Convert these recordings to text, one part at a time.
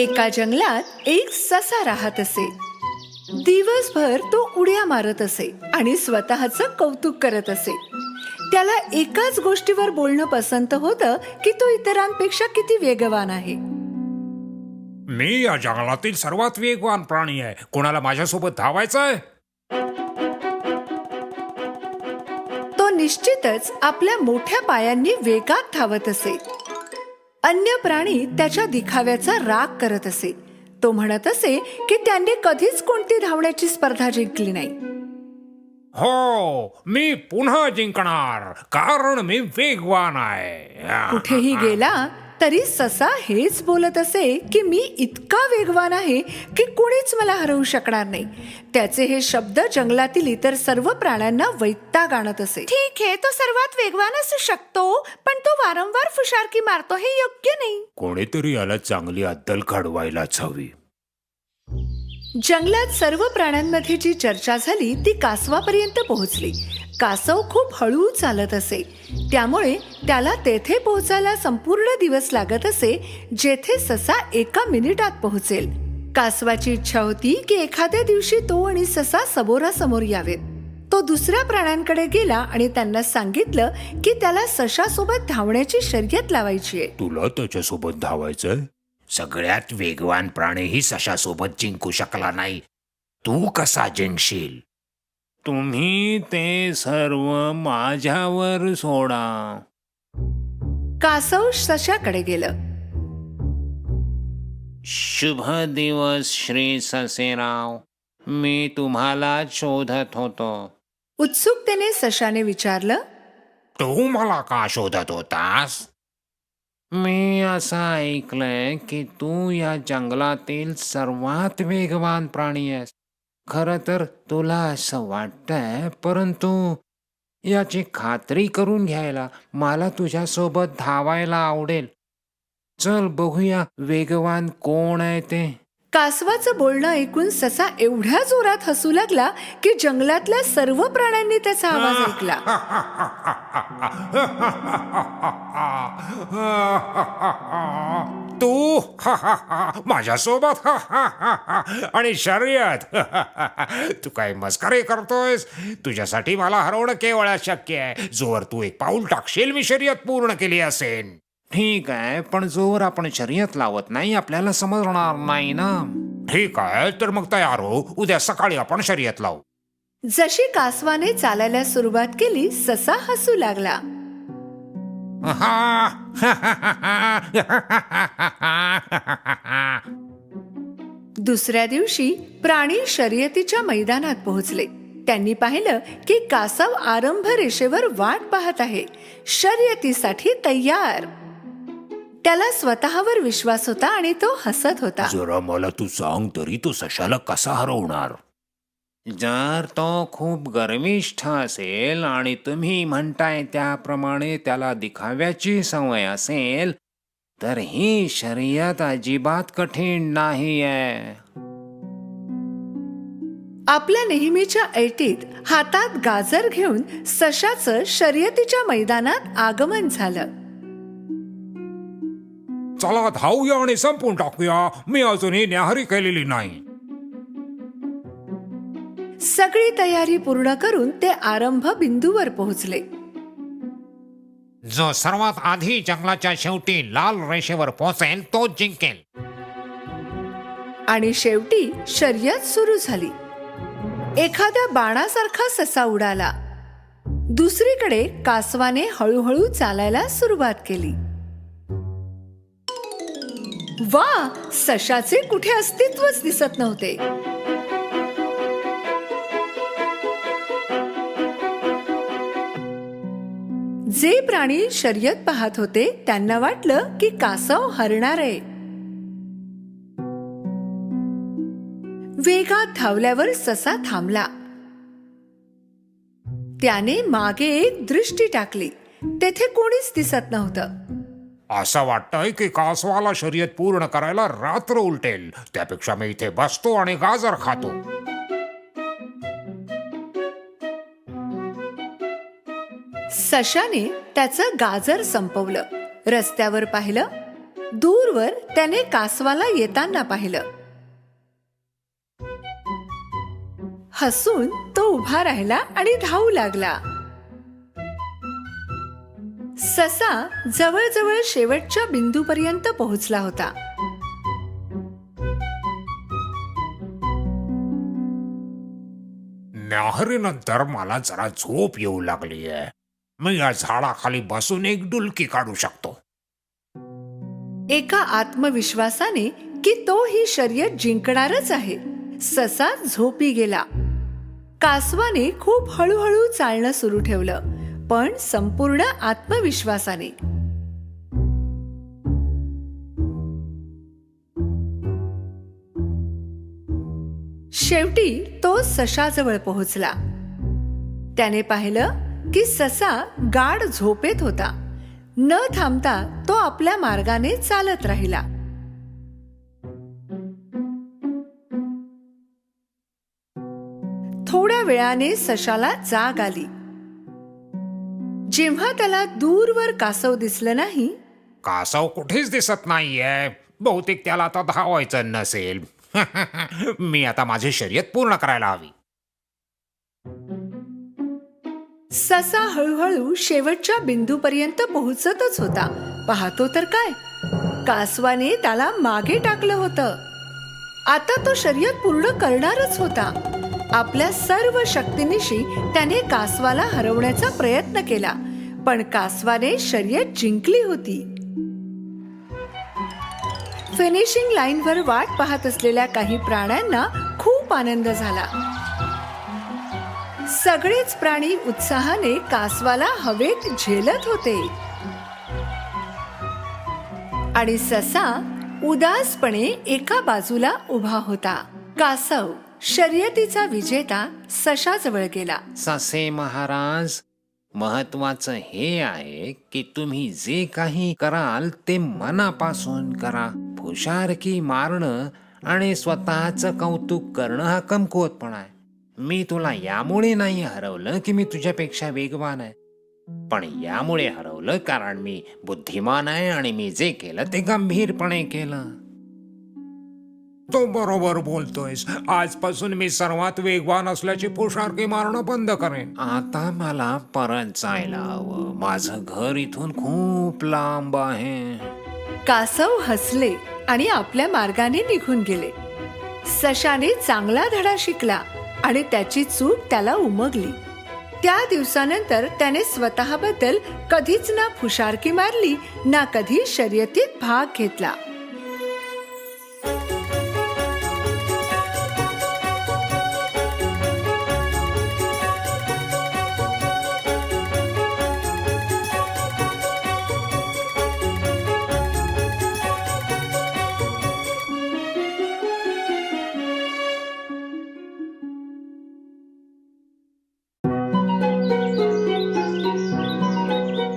एका जंगलात एक ससा राहत असे. दिवसभर तो उड्या मारत असे आणि स्वतःचं कौतुक करत असे. त्याला एकाच गोष्टीवर बोलणं पसंत होतं की तो इतरांपेक्षा किती वेगवान आहे. मी या जंगलातील सर्वात वेगवान प्राणी आहे. कोणाला माझ्यासोबत धावायचं आहे? तो निश्चितच आपल्या मोठ्या पायांनी वेगात धावत असे. अन्य प्राणी त्याच्या दिखाव्याचा राग करत असे. तो म्हणत असे की त्यांनी कधीच कोणती धावण्याची स्पर्धा जिंकली नाही. हो, मी पुन्हा जिंकणार, कारण मी वेगवान आहे. कुठेही गेला तरी ससा हेच बोलत असे की मी इतका वेगवान आहे की कोणीच मला हरवू शकणार नाही. त्याचे हे शब्द जंगलातील इतर सर्व प्राण्यांना वैताग आणत असे. ठीक आहे, तो सर्वात वेगवान असू शकतो, पण तो वारंवार फुशारकी मारतो हे योग्य नाही. कोणीतरी याला चांगली अद्दल घडवायलाच हवी. जंगलात सर्व प्राण्यांमध्ये जी चर्चा झाली ती कासवापर्यंत पोहोचली. कासव खूप हळू चालत असे, त्यामुळे त्याला तेथे पोहोचायला संपूर्ण दिवस लागत असे, जेथे ससा 1 मिनिटात पोहोचेल. कासवाची इच्छा होती की एखाद्या दिवशी तो आणि ससा समोरासमोर यावेत. तो दुसऱ्या प्राण्यांकडे गेला आणि त्यांना सांगितलं की त्याला सशासोबत धावण्याची शर्यत लावायची आहे. तुला त्याच्यासोबत धावायचंय? सगळ्यात वेगवान प्राणीही सशासोबत जिंकू शकला नाही. तू कसा जिंकशील? तुम्ही ते सर्व माझ्यावर सोडा. कासव सशाकडे गेलं. शुभ दिवस श्री ससेराव, मी तुम्हाला शोधत होतो. उत्सुकतेने सशाने विचारलं. तू मला का शोधत होतास? मी असं ऐकलंय की तू या जंगलातील सर्वात वेगवान प्राणी आहेस. खरं तर तुला असं वाटतंय, परंतु याची खात्री करून घ्यायला मला तुझ्यासोबत धावायला आवडेल. चल बघूया वेगवान कोण आहे ते. कासवाचं बोलणं ऐकून ससा एवढ्या जोरात हसू लागला की जंगलातल्या सर्व प्राण्यांनी त्याचा आवाज ऐकला. तू माझ्यासोबत आणि शर्यत. तू काय मस्करी करतोयस? तुझ्यासाठी मला हरवणं केवळ अशक्य आहे. जोवर तू एक पाऊल टाकशील मी शर्यत पूर्ण केली असेल. ठीक आहे, पण जोवर आपण शर्यत लावत नाही आपल्याला समजणार नाही ना. ठीक आहे, तर मग तयार हो. उद्या सकाळी आपण शर्यत लावू. जशी कासवाने चालायला सुरुवात केली ससा हसू लागला. दुसऱ्या दिवशी प्राणी शर्यतीच्या मैदानात पोहोचले. त्यांनी पाहिलं की कासव आरंभ रेषेवर वाट पाहत आहे, शर्यतीसाठी तयार. त्याला स्वतःवर विश्वास होता आणि तो हसत होता. जरा मला तू सांग तरी, तो सशाला कसा हरवणार? जर तो खूप गर्विष्ठ असेल आणि तुम्ही म्हणताय त्याप्रमाणे त्याला दिखाव्याची सवय असेल तर ही शर्यत अजिबात कठीण नाहीये. आपल्या नेहमीच्या ऐटीत हातात गाजर घेऊन सशाचं शर्यतीच्या मैदानात आगमन झालं. चला धावूया आणि संपून टाकूया. मी अजूनही न्याहारी केलेली नाही. सगळी तयारी पूर्ण करून ते आरंभ बिंदूवर पोहोचले. जो सर्वात आधी जंगलाच्या शेवटी लाल रेषेवर पोहोचेल तो जिंकेल. आणि शेवटी शर्यत सुरू झाली. एखाद्या बाणासारखा ससा उडाला. दुसरीकडे कासवाने हळूहळू चालायला सुरुवात केली. वा, सशाचे कुठे अस्तित्वच दिसत नव्हते. जे प्राणी शर्यत पाहत होते त्यांना वाटलं की कासव हरणार आहे. वेगात धावल्यावर ससा थांबला. त्याने मागे एक दृष्टी टाकली. तेथे कोणीच दिसत नव्हतं. असं वाटतंय की कासवाला शर्यत पूर्ण करायला रात्र उलटेल. त्यापेक्षा मी इथे बसतो आणि गाजर खातो. सशाने त्याचं गाजर संपवलं. रस्त्यावर पाहिलं. दूरवर त्याने कासवाला येताना पाहिलं. हसून तो उभा राहिला आणि धावू लागला. ससा जवळजवळ शेवटच्या बिंदूपर्यंत पोहोचला होता. न्याहारीनंतर मला जरा झोप येऊ लागली आहे. मी या झाडाखाली बसून एक डुलकी काढू शकतो. एका आत्मविश्वासाने की तो ही शर्यत जिंकणारच आहे, ससा झोपी गेला. कासवाने खूप हळूहळू चालणं सुरू ठेवलं, पण संपूर्ण आत्मविश्वासाने. शेवटी तो सशाजवळ पोहोचला. त्याने पाहिलं की ससा गाढ झोपेत होता. न थांबता तो आपल्या मार्गाने चालत राहिला. थोड्या वेळाने सशाला जाग आली. जेव्हा त्याला दूरवर कासव दिसलं नाही, कासव कुठेच दिसत नाहीये. बहुतेक त्याला आता धावायचं नसेल. मी आता माझी शर्यत पूर्ण करायला हवी. ससा हळूहळू शेवटच्या बिंदूपर्यंत पोहोचतच होता. पाहतो तर काय, कासवाने त्याला मागे टाकलं होतं. आता तो शर्यत पूर्ण करणारच होता. आपल्या सर्व शक्तीनिशी त्याने कासवाला हरवण्याचा प्रयत्न केला, पण कासवाने शर्यत जिंकली होती. फिनिशिंग लाईनवर वाट पाहत असलेल्या काही प्राण्यांना खूप आनंद झाला. सगळेच प्राणी उत्साहाने कासवाला हवेत झेलत होते आणि ससा उदासपणे एका बाजूला उभा होता. कासव शर्यतीचा विजेता सशाजवळ गेला. ससे महाराज, महत्वाचं हे आहे की तुम्ही जे काही कराल ते मनापासून करा. फुशारकी मारणं आणि स्वतःचं कौतुक करणं हा कमकुवतपणा आहे. मी तुला यामुळे नाही हरवलं की मी तुझ्यापेक्षा वेगवान आहे, पण यामुळे हरवलं कारण मी बुद्धिमान आहे आणि मी जे केलं ते गंभीरपणे केलं. तो बरोबर बोलतोयस. आजपासून मी सर्वात वेगवान असल्याची पुशारकी मारणं बंद करेन. आता मला परत जायला हवं. माझं घर इथून खूप लांब आहे. कासव हसले आणि आपल्या मार्गाने निघून गेले. सशाने चांगला धडा शिकला आणि त्याची चूक त्याला उमगली. त्या दिवसानंतर त्याने स्वतःबद्दल कधीच ना फुशारकी मारली ना कधी शर्यतीत भाग घेतला.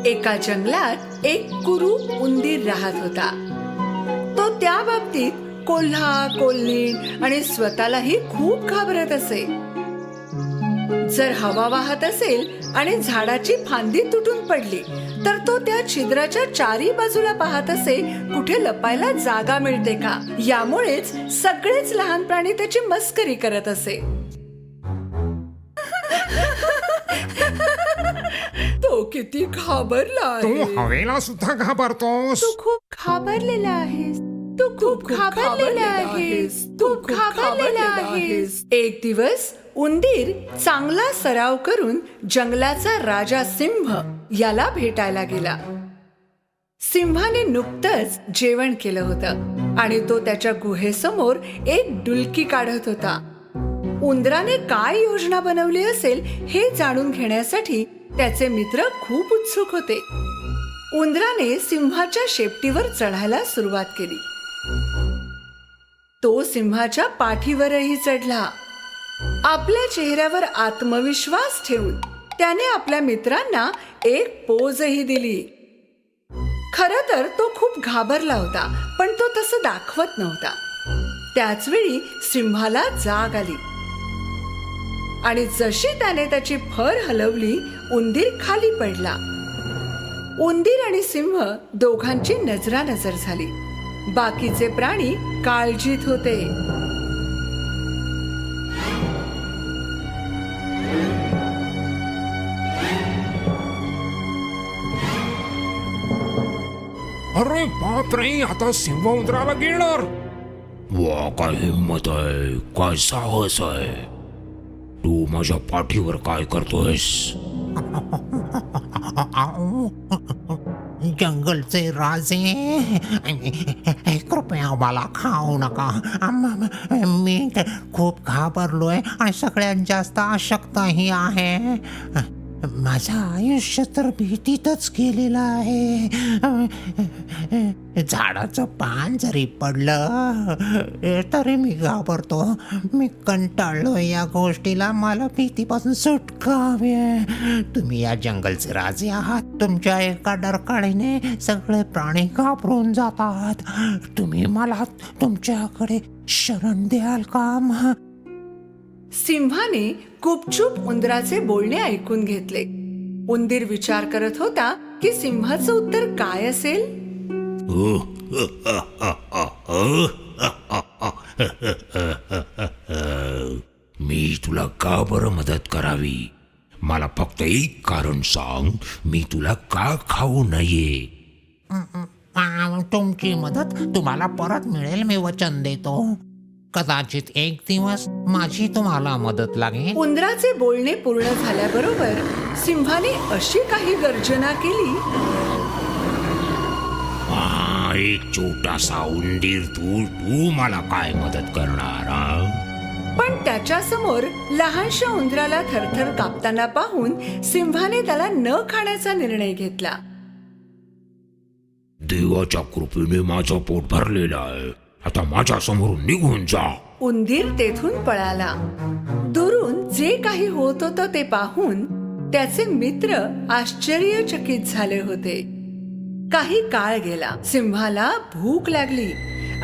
एका जंगलात एक कुरूप उंदीर राहत होता. तो त्या बाबतीत कोल्हा कोल्हीण आणि स्वतःलाही खूप घाबरत असे. जर हवा वाहत असेल आणि झाडाची फांदी तुटून पडली तर तो त्या छिद्राच्या चारी बाजूला पाहत असे कुठे लपायला जागा मिळते का. यामुळेच सगळेच लहान प्राणी त्याची मस्करी करत असे. तो किती घाबरला तू आहे. हवेला सुद्धा घाबरतोस. तू खूप घाबरलेला आहेस. तू खूप घाबरलेला आहेस. तू घाबरलेला आहेस. एक दिवस उंदीर चांगला सराव करून जंगलाचा राजा सिंह याला भेटायला गेला. सिंहाने नुकतंच जेवण केलं होतं आणि तो त्याच्या गुहेसमोर एक डुलकी काढत होता. उंदराने काय योजना बनवली असेल हे जाणून घेण्यासाठी त्याचे मित्र खूप उत्सुक होते. उंदराने सिंहाच्या शेपटीवर चढायला सुरुवात केली. तो सिंहाच्या पाठीवरही चढला. आपल्या चेहऱ्यावर आत्मविश्वास ठेवून त्याने आपल्या मित्रांना एक पोजही दिली. खरं तर तो खूप घाबरला होता, पण तो तसं दाखवत नव्हता. त्याच वेळी सिंहाला जाग आली आणि जशी त्याने त्याची फर हलवली, उंदीर खाली पडला. उंदीर आणि सिंह दोघांची नजरानजर झाली. बाकीचे प्राणी काळजीत होते. अरे बापरे, आता सिंह उंदराला गिळणार. वा, काय हिंमत आहे, काय साहस आहे. तू माझ्या पाठीवर काय करतोयस? जंगलचे राजे, कृपया मला खाऊ नका. मी खूप घाबरलोय आणि सगळ्यात जास्त अशक्तही आहे. माझं आयुष्य तर भीतीतच गेलेलं आहे. झाडाचं पान जरी पडलं तरी मी घाबरतो. मी कंटाळलो या गोष्टीला. मला भीतीपासून सुटका हवी आहे. तुम्ही या जंगलचे राजे आहात. तुमच्या एका डरकाळीने सगळे प्राणी घाबरून जातात. तुम्ही मला तुमच्याकडे शरण द्याल का? सिंहाने गुपचूप उंदराचे बोलणे ऐकून घेतले. उंदीर विचार करत होता की सिंहाचं उत्तर काय असेल. मी तुला का बरं मदत करावी? मला फक्त एक कारण सांग. मी तुला का खाऊ नये? तुमची मदत तुम्हाला परत मिळेल, मी वचन देतो. कदाचित एक दिवस माझी तुम्हाला मदत लागेल. उंदराचे बोलणे पूर्ण झाल्याबरोबर सिंहाने अशी काही गर्जना केली. एक छोटासा उंदीर, तू मला काय मदत करणार? पण त्याच्या समोर लहानशा उंदराला थरथर कापताना पाहून सिंहाने त्याला न खाण्याचा निर्णय घेतला. देवाच्या कृपेने माझं पोट भरलेलं आहे. आता माझ्या समोरून निघून जा. उंदीर तेथून पळाला. दुरून जे काही होत होतं ते पाहून त्याचे मित्र आश्चर्यचकित झाले होते. काही काळ गेला. सिंहाला भूक लागली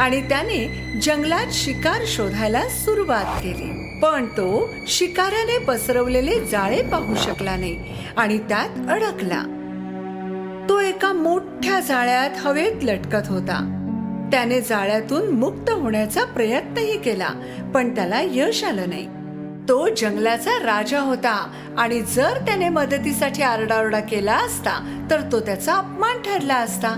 आणि त्याने जंगलात शिकार शोधायला सुरुवात केली. पण तो शिकाऱ्याने पसरवलेले जाळे पाहू शकला नाही आणि त्यात अडकला. तो एका मोठ्या जाळ्यात हवेत लटकत होता. त्याने जाळ्यातून मुक्त होण्याचा प्रयत्नही केला, पण त्याला यश आलं नाही. तो जंगलाचा राजा होता आणि जर त्याने मदतीसाठी आरडाओरडा केला असता तर तो त्याचा अपमान ठरला असता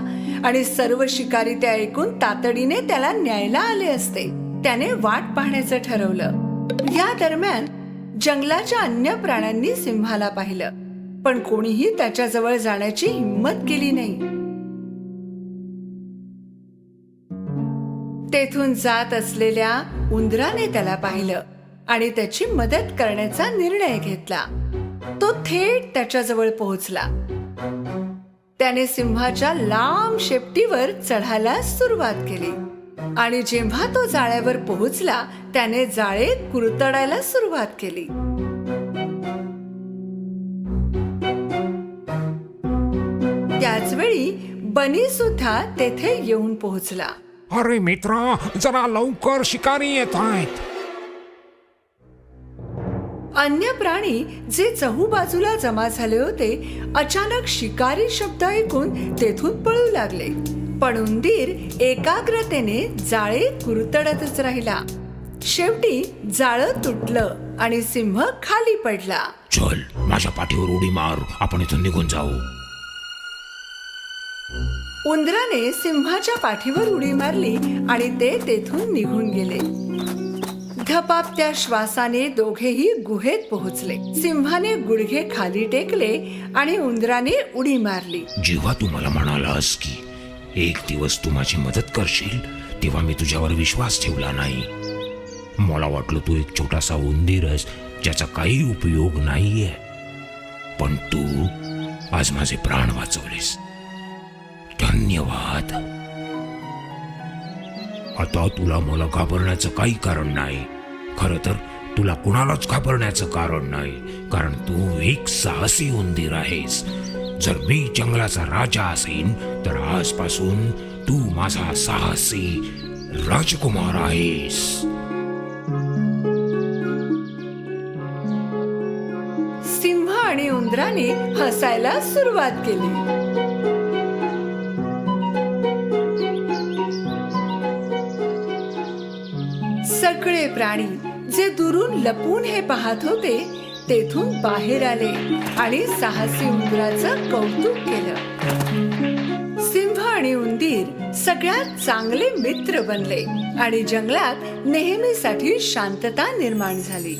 आणि सर्व शिकारी ते ऐकून तातडीने त्याला न्यायला आले असते. त्याने वाट पाहण्याचं ठरवलं. या दरम्यान जंगलाच्या अन्य प्राण्यांनी सिंहाला पाहिलं, पण कोणीही त्याच्याजवळ जाण्याची हिंमत केली नाही. तेथून जात असलेल्या उंदराने त्याला पाहिलं आणि त्याची मदत करण्याचा निर्णय घेतला. तो थेट त्याच्याजवळ पोहोचला. त्याने सिंहाच्या लांब शेपटीवर चढायला सुरुवात केली आणि जेव्हा तो जाळ्यावर पोहोचला त्याने जाळे कुरतडायला सुरुवात केली. त्याच वेळी बनी सुद्धा तेथे येऊन पोहोचला. अरे मित्रा, जरा लवकर, शिकारी येत आहेत. अन्य प्राणी जे चहूबाजूला जमा झाले होते अचानक शिकारी शब्द ऐकून तेथून पळू लागले. पण उंदीर एकाग्रतेने जाळे कुरतडतच राहिला. शेवटी जाळं तुटलं आणि सिंह खाली पडला. चल, माझ्या पाठीवर उडी मार. आपण इथून निघून जाऊ. उंदराने सिंहाच्या पाठीवर उडी मारली आणि ते तेथून निघून गेले. धपापत्या श्वासाने दोघेही गुहेत पोहोचले. सिंहाने गुडघे खाली टेकले आणि उंदराने उडी मारली. जेव्हा तू मला म्हणालास की एक दिवस तू माझी मदत करशील, तेव्हा मी तुझ्यावर विश्वास ठेवला नाही. मला वाटलं तू एक छोटासा उंदीरच ज्याचा काही उपयोग नाहीये. पण तू आज माझे प्राण वाचवलेस. धन्यवाद. आता तुला मला घाबरण्याचं काही कारण नाही. खरं तर तुला कुणालाच घाबरण्याचं कारण नाही, कारण तू एक साहसी उंदीर आहेस. जर मी जंगलाचा राजा असेन तर आजपासून तू माझा साहसी राजकुमार आहेस. सिंह आणि उंदराने हसायला सुरुवात केली. प्राणी जे दुरून लपून हे पाहत होते तेथून बाहेर आले आणि साहसी उंदराचं कौतुक केलं. सिंह आणि उंदीर सगळ्यात चांगले मित्र बनले आणि जंगलात नेहमीसाठी शांतता निर्माण झाली.